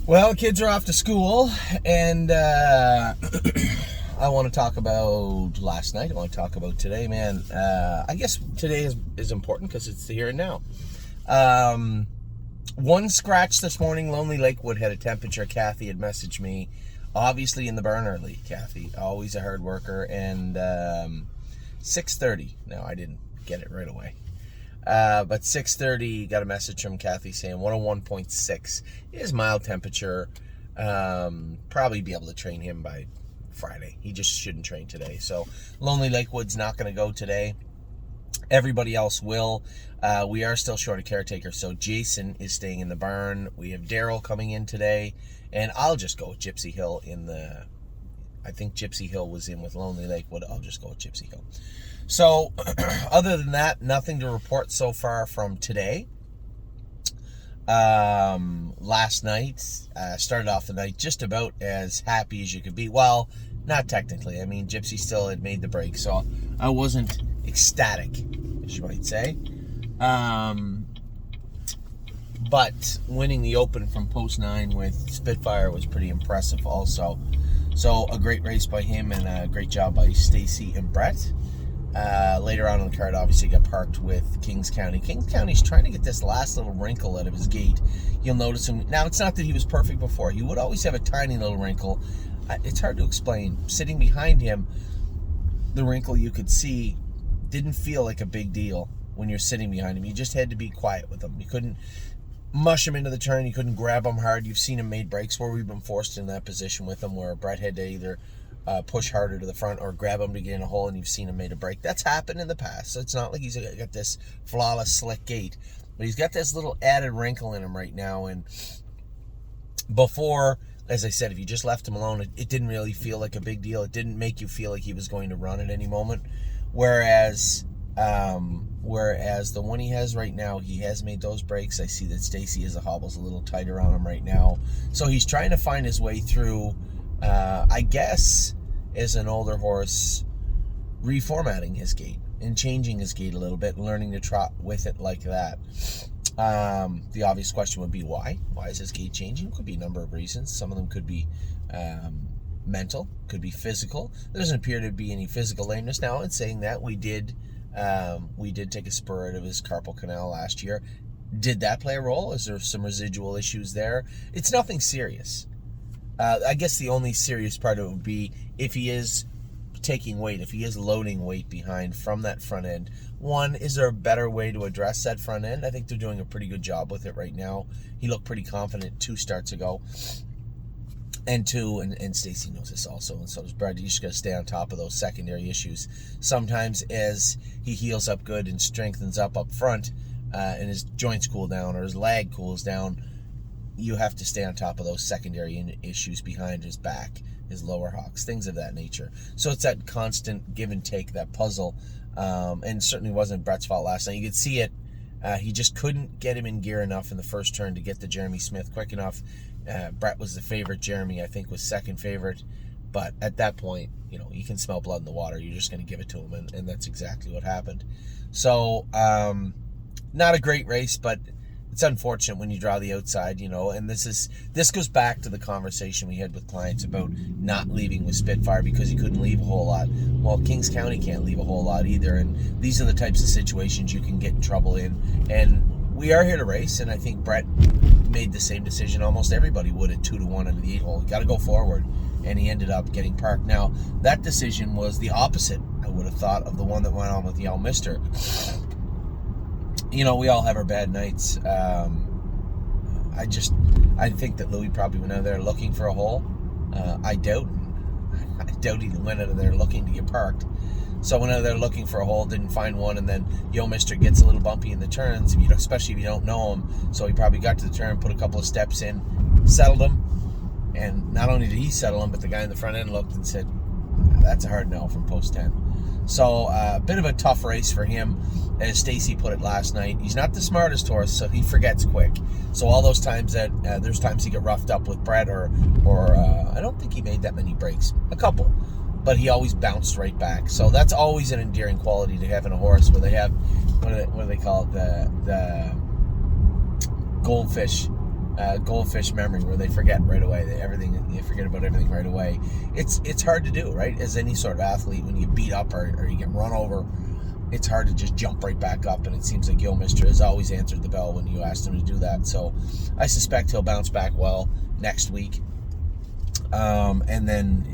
Well, kids are off to school, and I want to talk about last night. I want to talk about today, man. I guess today is important because it's the here and now. One scratch this morning. Lonely Lakewood had a temperature. Kathy had messaged me, obviously in the burn early. Kathy, always a hard worker, and 6:30. No, I didn't get it right away. But 6:30, got a message from Kathy saying 101.6 is mild temperature. Probably be able to train him by Friday. He just shouldn't train today. So Lonely Lakewood's not going to go today. Everybody else will. We are still short a caretaker, so Jason is staying in the barn. We have Daryl coming in today, and I'll just go with Gypsy Hill I think Gypsy Hill was in with Lonely Lakewood. I'll just go with Gypsy Hill. So, other than that, nothing to report so far from today. Last night, started off the night just about as happy as you could be. Well, not technically. I mean, Gypsy still had made the break, so I wasn't ecstatic, as you might say. But winning the Open from Post 9 with Spitfire was pretty impressive also. So, a great race by him and a great job by Stacy and Brett. Later on in the card, obviously got parked with Kings County. Kings County's trying to get this last little wrinkle out of his gate. You'll notice him. Now, it's not that he was perfect before. He would always have a tiny little wrinkle. It's hard to explain. Sitting behind him, the wrinkle you could see didn't feel like a big deal when you're sitting behind him. You just had to be quiet with him. You couldn't mush him into the turn. You couldn't grab him hard. You've seen him make breaks where we've been forced in that position with him, where Brett had to either push harder to the front or grab him to get in a hole, and you've seen him made a break. That's happened in the past, so it's not like he's got this flawless, slick gait, but he's got this little added wrinkle in him right now. And before, as I said, if you just left him alone, it didn't really feel like a big deal. It didn't make you feel like he was going to run at any moment. Whereas the one he has right now, he has made those breaks. I see that Stacy is hobbles a little tighter on him right now, so he's trying to find his way through. I guess, as an older horse, reformatting his gait and changing his gait a little bit and learning to trot with it like that. The obvious question would be why? Why is his gait changing? Could be a number of reasons. Some of them could be mental, could be physical. There doesn't appear to be any physical lameness now. In saying that, we did take a spur out of his carpal canal last year. Did that play a role? Is there some residual issues there? It's nothing serious. I guess the only serious part of it would be if he is taking weight, if he is loading weight behind from that front end. One, is there a better way to address that front end? I think they're doing a pretty good job with it right now. He looked pretty confident 2 starts ago. And two, and Stacy knows this also, and so does Brad, you just got to stay on top of those secondary issues. Sometimes as he heals up good and strengthens up front, and his joints cool down or his leg cools down, you have to stay on top of those secondary issues behind his back, his lower hocks, things of that nature. So it's that constant give and take, that puzzle, and certainly wasn't Brett's fault last night. You could see it. He just couldn't get him in gear enough in the first turn to get to Jeremy Smith quick enough. Brett was the favorite. Jeremy, I think, was second favorite. But at that point, you can smell blood in the water. You're just going to give it to him, and that's exactly what happened. So, not a great race, but it's unfortunate when you draw the outside, and this goes back to the conversation we had with clients about not leaving with Spitfire because he couldn't leave a whole lot. Well, Kings County can't leave a whole lot either, and these are the types of situations you can get in trouble in. And we are here to race, and I think Brett made the same decision almost everybody would at 2-1 into the 8-hole. Got to go forward, and he ended up getting parked. Now, that decision was the opposite, I would have thought, of the one that went on with Yell Mister. We all have our bad nights. I think that Louis probably went out there looking for a hole. I doubt he went out of there looking to get parked. So went out there looking for a hole, didn't find one, and then Yo Mister gets a little bumpy in the turns, especially if you don't know him. So he probably got to the turn, put a couple of steps in, settled him, and not only did he settle him, but the guy in the front end looked and said, "That's a hard no from post 10." So a bit of a tough race for him, as Stacy put it last night. He's not the smartest horse, so he forgets quick. So all those times that there's times he got roughed up with Brett, or I don't think he made that many breaks, a couple, but he always bounced right back. So that's always an endearing quality to have in a horse, where they have what do they call it, the goldfish goldfish memory where they forget right away. You forget about everything right away. It's hard to do, right? As any sort of athlete, when you get beat up or you get run over, it's hard to just jump right back up. And it seems like Gilmister has always answered the bell when you asked him to do that. So I suspect he'll bounce back well next week. And then,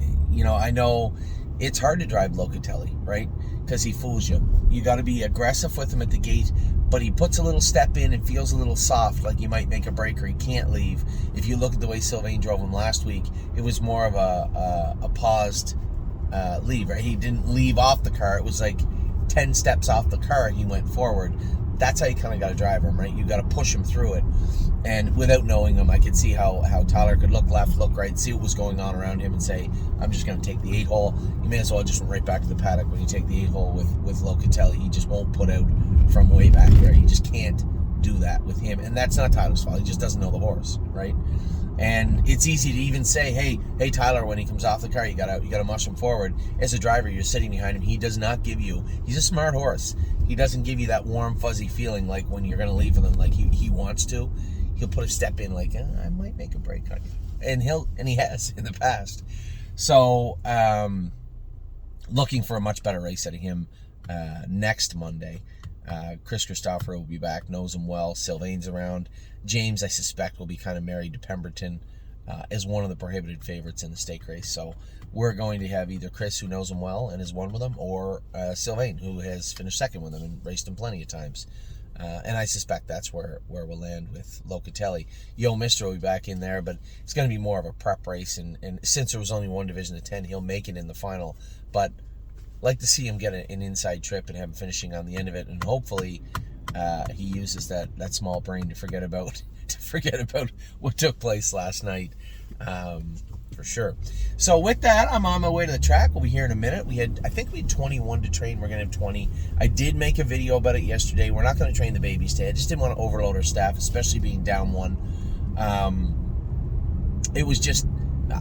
I know it's hard to drive Locatelli, right? Because he fools you. You got to be aggressive with him at the gate, but he puts a little step in and feels a little soft, like he might make a break or he can't leave. If you look at the way Sylvain drove him last week, it was more of a paused leave, right? He didn't leave off the car. It was like 10 steps off the car and he went forward. That's how you kind of got to drive him, right? You got to push him through it. And without knowing him, I could see how Tyler could look left, look right, see what was going on around him and say, I'm just going to take the 8-hole. You may as well just went right back to the paddock when you take the 8-hole with Locatelli. He just won't put out from way back there. You just can't do that with him. And that's not Tyler's fault. He just doesn't know the horse, right? And it's easy to even say, hey Tyler, when he comes off the car, you gotta mush him forward. As a driver, you're sitting behind him. He does not give you, he's a smart horse. He doesn't give you that warm, fuzzy feeling like when you're gonna leave with him like he wants to. He'll put a step in like, I might make a break on you. And he has in the past. So looking for a much better race out of him next Monday. Chris Christopher will be back, knows him well. Sylvain's around. James, I suspect, will be kind of married to Pemberton as one of the prohibited favorites in the stake race. So we're going to have either Chris, who knows him well and has won with him, or Sylvain, who has finished second with him and raced him plenty of times. And I suspect that's where we'll land with Locatelli. Mister will be back in there, but it's going to be more of a prep race. And since there was only one division of 10, he'll make it in the final. But like to see him get an inside trip and have him finishing on the end of it, and hopefully he uses that small brain to forget about what took place last night, for sure. So with that, I'm on my way to the track. We'll be here in a minute. I think we had 21 to train. We're gonna have 20. I did make a video about it yesterday. We're not gonna train the babies today. I just didn't want to overload our staff, especially being down one. It was just,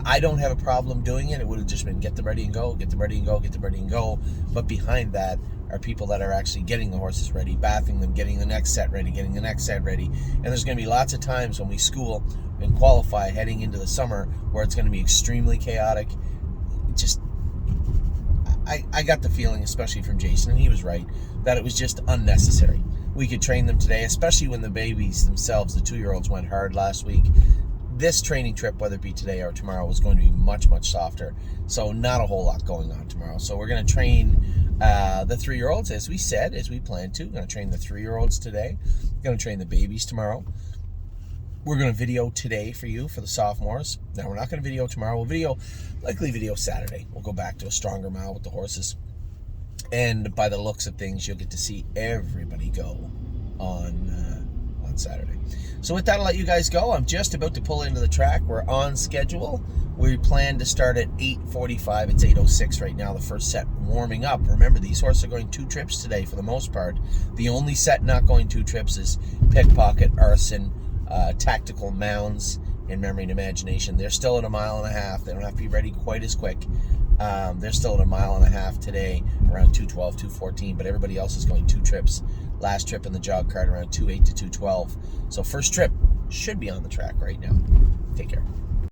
I don't have a problem doing it. It would have just been get them ready and go, get them ready and go, get them ready and go. But behind that are people that are actually getting the horses ready, bathing them, getting the next set ready, getting the next set ready. And there's going to be lots of times when we school and qualify heading into the summer where it's going to be extremely chaotic. Just, I got the feeling, especially from Jason, and he was right, that it was just unnecessary. We could train them today, especially when the babies themselves, the 2-year-olds, went hard last week. This training trip, whether it be today or tomorrow, was going to be much, much softer. So not a whole lot going on tomorrow. So we're going to train the 3-year-olds, as we said, as we planned to. We're going to train the 3-year-olds today. We're going to train the babies tomorrow. We're going to video today for you, for the sophomores. Now, we're not going to video tomorrow. We'll likely video Saturday. We'll go back to a stronger mile with the horses. And by the looks of things, you'll get to see everybody go on Saturday. So with that, I'll let you guys go. I'm just about to pull into the track. We're on schedule. We plan to start at 8:45. It's 8:06 right now, the first set warming up. Remember, these horses are going 2 trips today for the most part. The only set not going 2 trips is Pickpocket, Arson, Tactical, Mounds, and Memory and Imagination. They're still at 1.5 miles. They don't have to be ready quite as quick. They're still at 1.5 miles today, around 2:12, 2:14, but everybody else is going 2 trips. Last trip in the jog cart around 2:08 to 2:12. So first trip should be on the track right now. Take care.